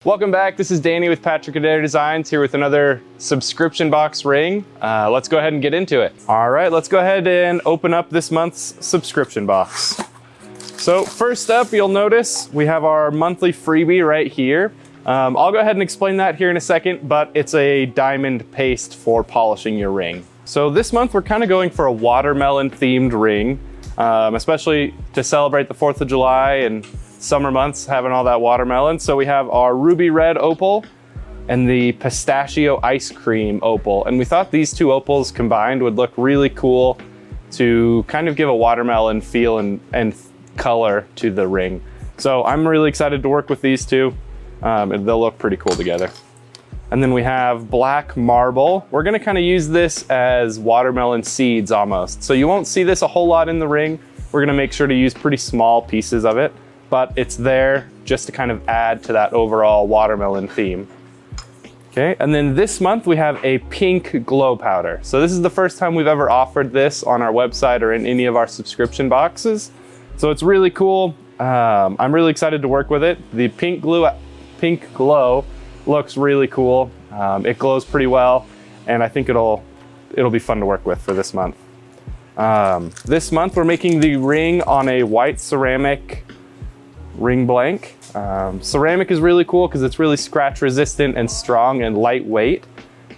Welcome back. This is Danny with Patrick Adair Designs here with another subscription box ring. Let's go ahead and get into it. All right, let's go ahead and open up this month's subscription box. So first up, you'll notice we have our monthly freebie right here. I'll go ahead and explain that here in a second, but it's a diamond paste for polishing your ring. So this month we're kind of going for a watermelon themed ring, especially to celebrate the 4th of July and summer months having all that watermelon. So we have our ruby red opal and the pistachio ice cream opal. And we thought these two opals combined would look really cool to kind of give a watermelon feel and color to the ring. So I'm really excited to work with these two. And they'll look pretty cool together. And then we have black marble. We're gonna kind of use this as watermelon seeds almost. So you won't see this a whole lot in the ring. We're gonna make sure to use pretty small pieces of it, but it's there just to kind of add to that overall watermelon theme. Okay, and then this month we have a pink glow powder. So this is the first time we've ever offered this on our website or in any of our subscription boxes. So it's really cool. I'm really excited to work with it. The pink glow looks really cool. It glows pretty well, and I think it'll be fun to work with for this month. This month we're making the ring on a white ceramic ring blank. Ceramic is really cool because it's really scratch resistant and strong and lightweight.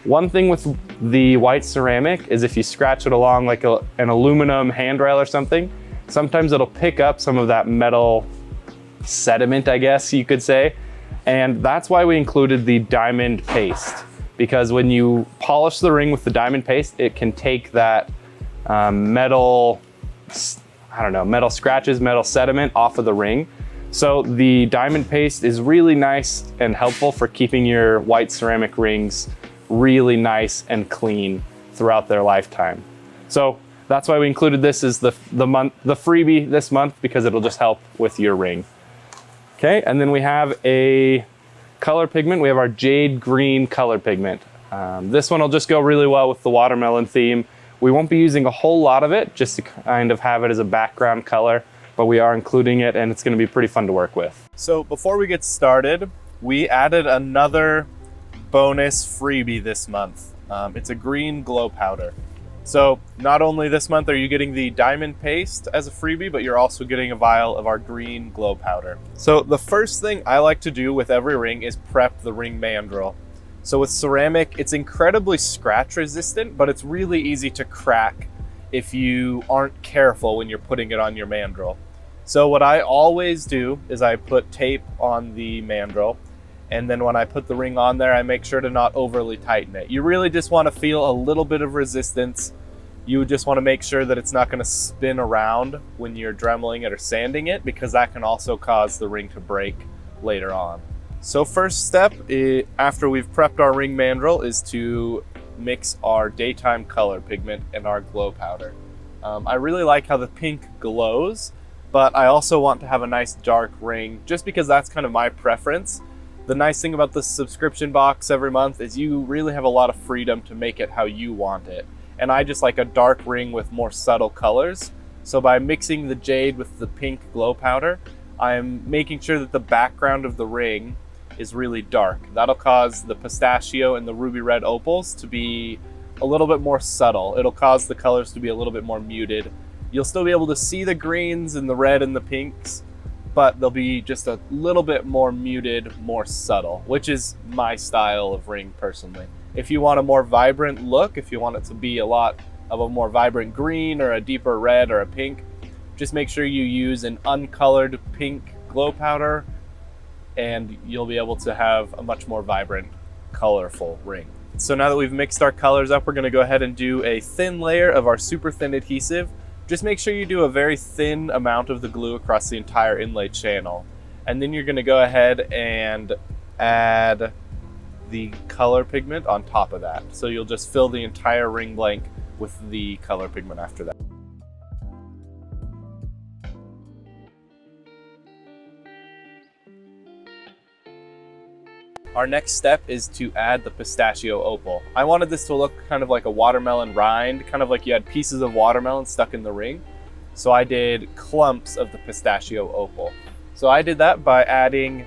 One thing with the white ceramic is if you scratch it along like an aluminum handrail or something, sometimes it'll pick up some of that metal sediment, I guess you could say. And that's why we included the diamond paste, because when you polish the ring with the diamond paste, it can take that metal scratches, metal sediment off of the ring. So the diamond paste is really nice and helpful for keeping your white ceramic rings really nice and clean throughout their lifetime. So that's why we included this as the freebie this month, because it'll just help with your ring. Okay, and then we have a color pigment. We have our jade green color pigment. This one will just go really well with the watermelon theme. We won't be using a whole lot of it, just to kind of have it as a background color, but we are including it and it's gonna be pretty fun to work with. So before we get started, we added another bonus freebie this month. It's a green glow powder. So not only this month are you getting the diamond paste as a freebie, but you're also getting a vial of our green glow powder. So the first thing I like to do with every ring is prep the ring mandrel. So with ceramic, it's incredibly scratch resistant, but it's really easy to crack if you aren't careful when you're putting it on your mandrel. So what I always do is I put tape on the mandrel, and then when I put the ring on there, I make sure to not overly tighten it. You really just want to feel a little bit of resistance. You just want to make sure that it's not going to spin around when you're dremeling it or sanding it, because that can also cause the ring to break later on. So first step, after we've prepped our ring mandrel, is to mix our daytime color pigment and our glow powder. I really like how the pink glows, but I also want to have a nice dark ring, just because that's kind of my preference. The nice thing about the subscription box every month is you really have a lot of freedom to make it how you want it. And I just like a dark ring with more subtle colors. So by mixing the jade with the pink glow powder, I'm making sure that the background of the ring is really dark. That'll cause the pistachio and the ruby red opals to be a little bit more subtle. It'll cause the colors to be a little bit more muted. You'll still be able to see the greens and the red and the pinks, but they'll be just a little bit more muted, more subtle, which is my style of ring personally. If you want a more vibrant look, if you want it to be a lot of a more vibrant green or a deeper red or a pink, just make sure you use an uncolored pink glow powder, and you'll be able to have a much more vibrant, colorful ring. So now that we've mixed our colors up, we're gonna go ahead and do a thin layer of our super thin adhesive. Just make sure you do a very thin amount of the glue across the entire inlay channel. And then you're gonna go ahead and add the color pigment on top of that. So you'll just fill the entire ring blank with the color pigment after that. Our next step is to add the pistachio opal. I wanted this to look kind of like a watermelon rind, kind of like you had pieces of watermelon stuck in the ring. So I did clumps of the pistachio opal. So I did that by adding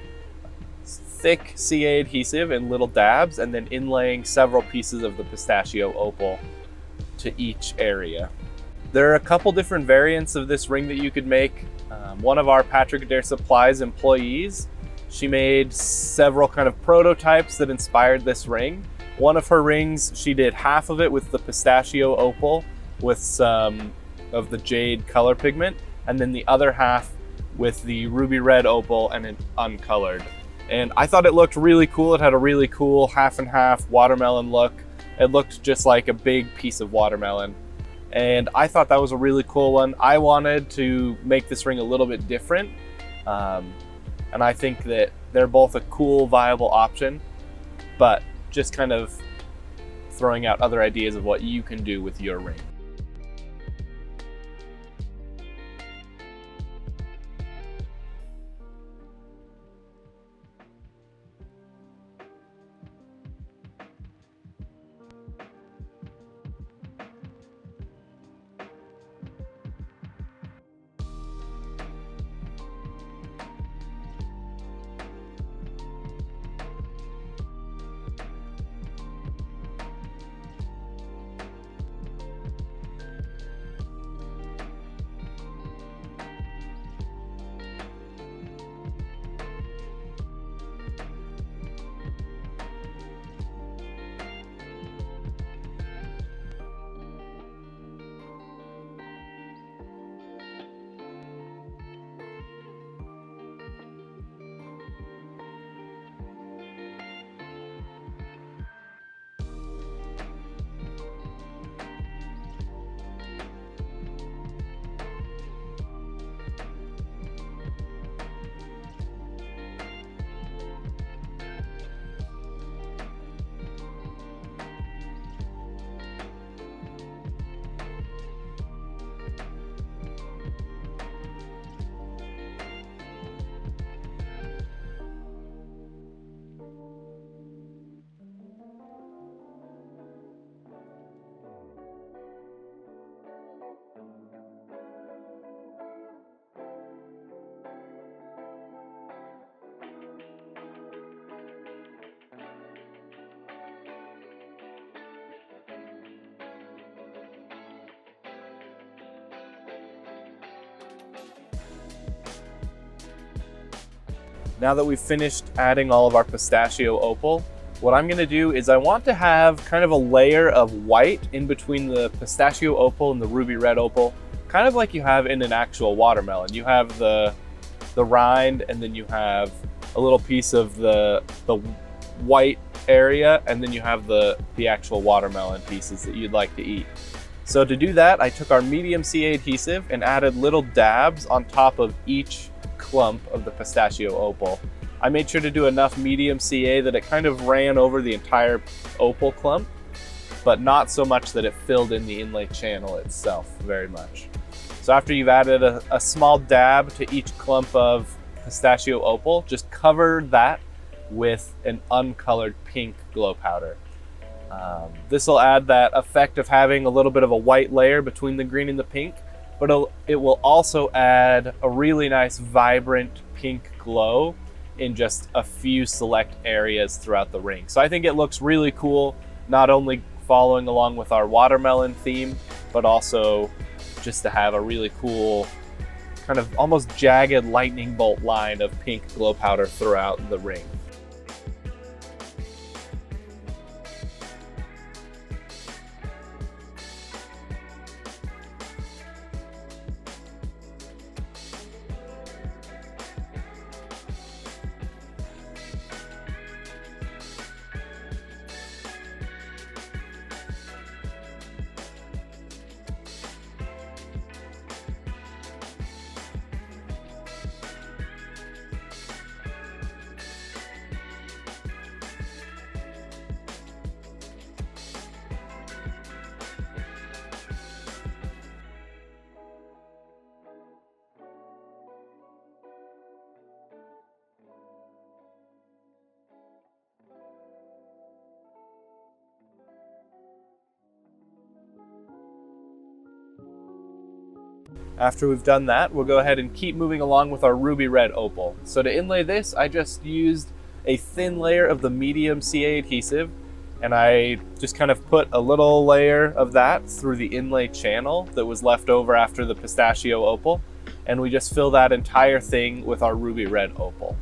thick CA adhesive in little dabs and then inlaying several pieces of the Pistachio Opal to each area. There are a couple different variants of this ring that you could make. One of our Patrick Adair Supplies employees, she made several kind of prototypes that inspired this ring. One of her rings, she did half of it with the Pistachio Opal with some of the jade color pigment, and then the other half with the ruby red opal and it uncolored. And I thought it looked really cool. It had a really cool half and half watermelon look. It looked just like a big piece of watermelon. And I thought that was a really cool one. I wanted to make this ring a little bit different. And I think that they're both a cool, viable option, but just kind of throwing out other ideas of what you can do with your ring. Now that we've finished adding all of our Pistachio Opal, what I'm gonna do is I want to have kind of a layer of white in between the Pistachio Opal and the Ruby Red Opal, kind of like you have in an actual watermelon. You have the rind, and then you have a little piece of the white area, and then you have the actual watermelon pieces that you'd like to eat. So to do that, I took our medium CA adhesive and added little dabs on top of each clump of the Pistachio Opal. I made sure to do enough medium CA that it kind of ran over the entire opal clump, but not so much that it filled in the inlay channel itself very much. So after you've added a small dab to each clump of Pistachio Opal, just cover that with an uncolored pink glow powder. This will add that effect of having a little bit of a white layer between the green and the pink, but it will also add a really nice vibrant pink glow in just a few select areas throughout the ring. So I think it looks really cool, not only following along with our watermelon theme, but also just to have a really cool kind of almost jagged lightning bolt line of pink glow powder throughout the ring. After we've done that, we'll go ahead and keep moving along with our ruby red opal. So to inlay this, I just used a thin layer of the medium CA adhesive, and I just kind of put a little layer of that through the inlay channel that was left over after the Pistachio Opal, and we just fill that entire thing with our ruby red opal.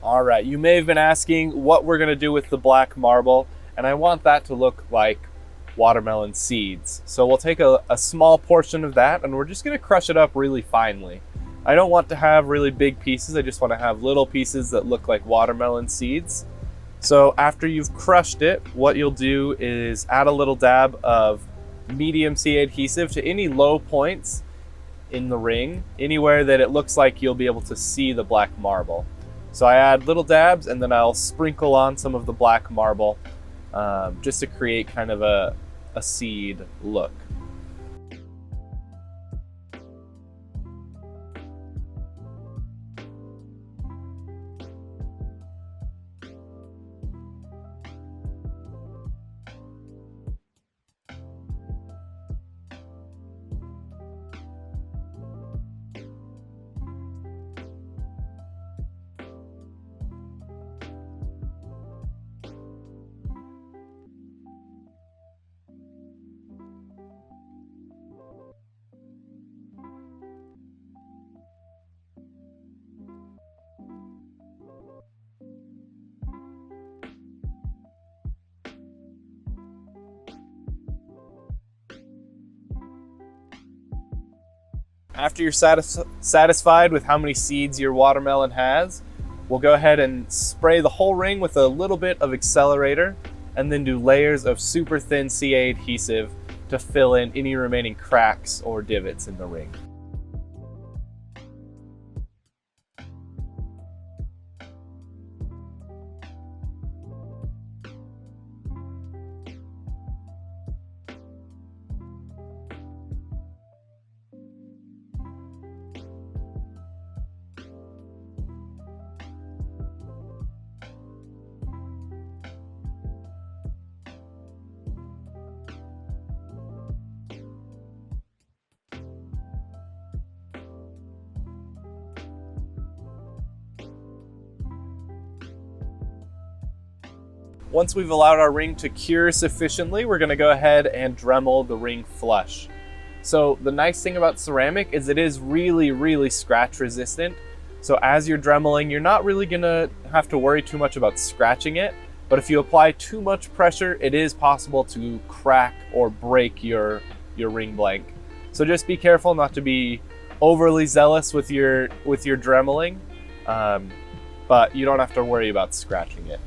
All right, you may have been asking what we're gonna do with the black marble, and I want that to look like watermelon seeds. So we'll take a small portion of that and we're just gonna crush it up really finely. I don't want to have really big pieces, I just wanna have little pieces that look like watermelon seeds. So after you've crushed it, what you'll do is add a little dab of medium CA adhesive to any low points in the ring, anywhere that it looks like you'll be able to see the black marble. So I add little dabs and then I'll sprinkle on some of the black marble just to create kind of a seed look. After you're satisfied with how many seeds your watermelon has, we'll go ahead and spray the whole ring with a little bit of Accelerator and then do layers of super thin CA adhesive to fill in any remaining cracks or divots in the ring. Once we've allowed our ring to cure sufficiently, we're gonna go ahead and Dremel the ring flush. So the nice thing about ceramic is it is really scratch resistant. So as you're Dremeling, you're not really gonna have to worry too much about scratching it, but if you apply too much pressure, it is possible to crack or break your ring blank. So just be careful not to be overly zealous with your Dremeling, but you don't have to worry about scratching it.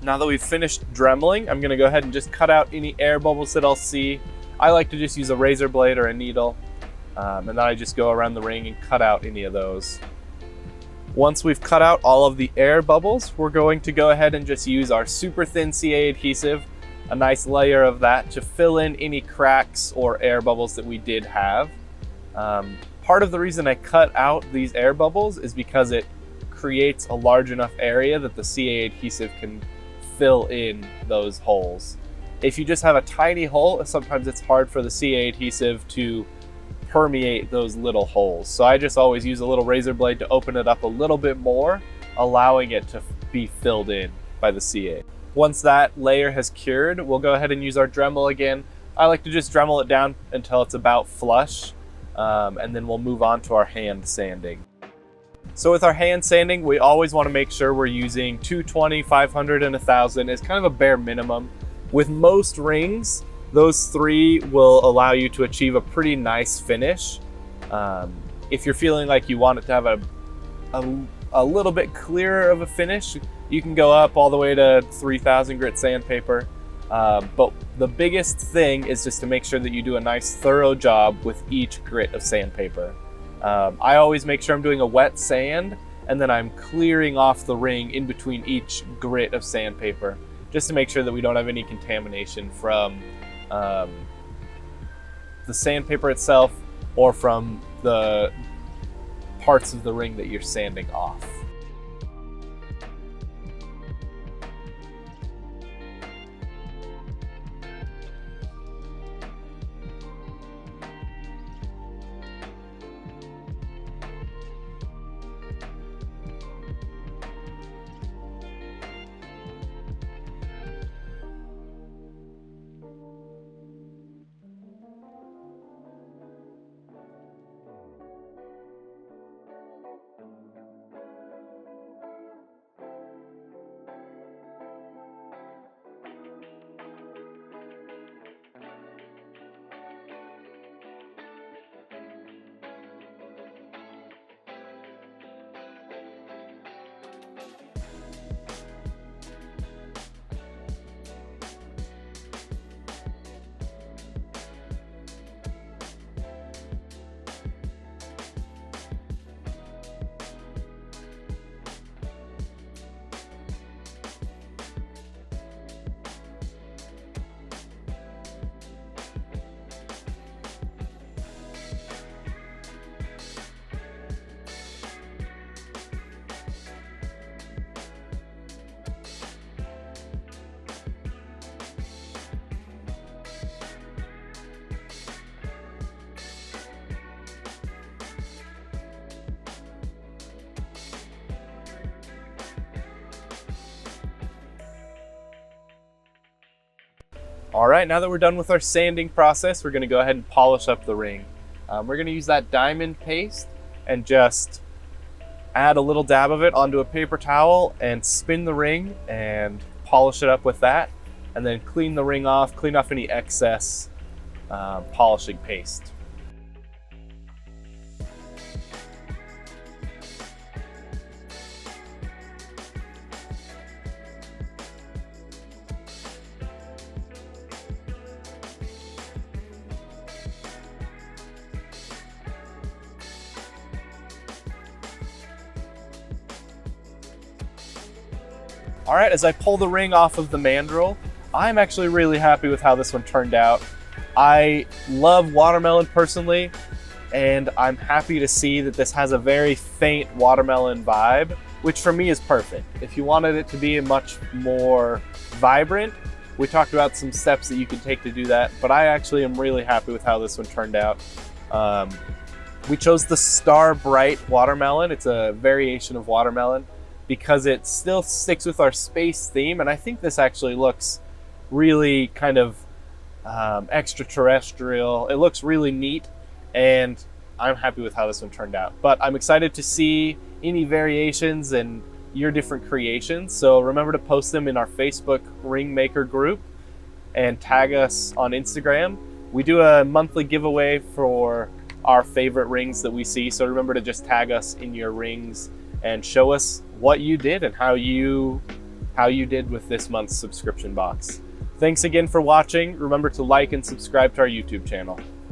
Now that we've finished dremeling, I'm gonna go ahead and just cut out any air bubbles that I'll see. I like to just use a razor blade or a needle, and then I just go around the ring and cut out any of those. Once we've cut out all of the air bubbles, we're going to go ahead and just use our super thin CA adhesive, a nice layer of that, to fill in any cracks or air bubbles that we did have. Part of the reason I cut out these air bubbles is because it creates a large enough area that the CA adhesive can fill in those holes. If you just have a tiny hole, sometimes it's hard for the CA adhesive to permeate those little holes. So I just always use a little razor blade to open it up a little bit more, allowing it to be filled in by the CA. Once that layer has cured, we'll go ahead and use our Dremel again. I like to just Dremel it down until it's about flush, and then we'll move on to our hand sanding. So with our hand sanding, we always want to make sure we're using 220, 500, and 1000 as kind of a bare minimum. With most rings, those three will allow you to achieve a pretty nice finish. If you're feeling like you want it to have a little bit clearer of a finish, you can go up all the way to 3000 grit sandpaper. But the biggest thing is just to make sure that you do a nice thorough job with each grit of sandpaper. I always make sure I'm doing a wet sand, and then I'm clearing off the ring in between each grit of sandpaper, just to make sure that we don't have any contamination from the sandpaper itself or from the parts of the ring that you're sanding off. All right, now that we're done with our sanding process, we're gonna go ahead and polish up the ring. We're gonna use that diamond paste and just add a little dab of it onto a paper towel and spin the ring and polish it up with that, and then clean the ring off, clean off any excess polishing paste. All right, as I pull the ring off of the mandrel, I'm actually really happy with how this one turned out. I love watermelon personally, and I'm happy to see that this has a very faint watermelon vibe, which for me is perfect. If you wanted it to be a much more vibrant, we talked about some steps that you can take to do that, but I actually am really happy with how this one turned out. We chose the Star Bright watermelon. It's a variation of watermelon, because it still sticks with our space theme, and I think this actually looks really kind of extraterrestrial. It looks really neat, and I'm happy with how this one turned out. But I'm excited to see any variations and your different creations, so remember to post them in our Facebook Ring Maker group and tag us on Instagram. We do a monthly giveaway for our favorite rings that we see, so remember to just tag us in your rings and show us what you did and how you how you did with this month's subscription box. Thanks again for watching. Remember to like and subscribe to our YouTube channel.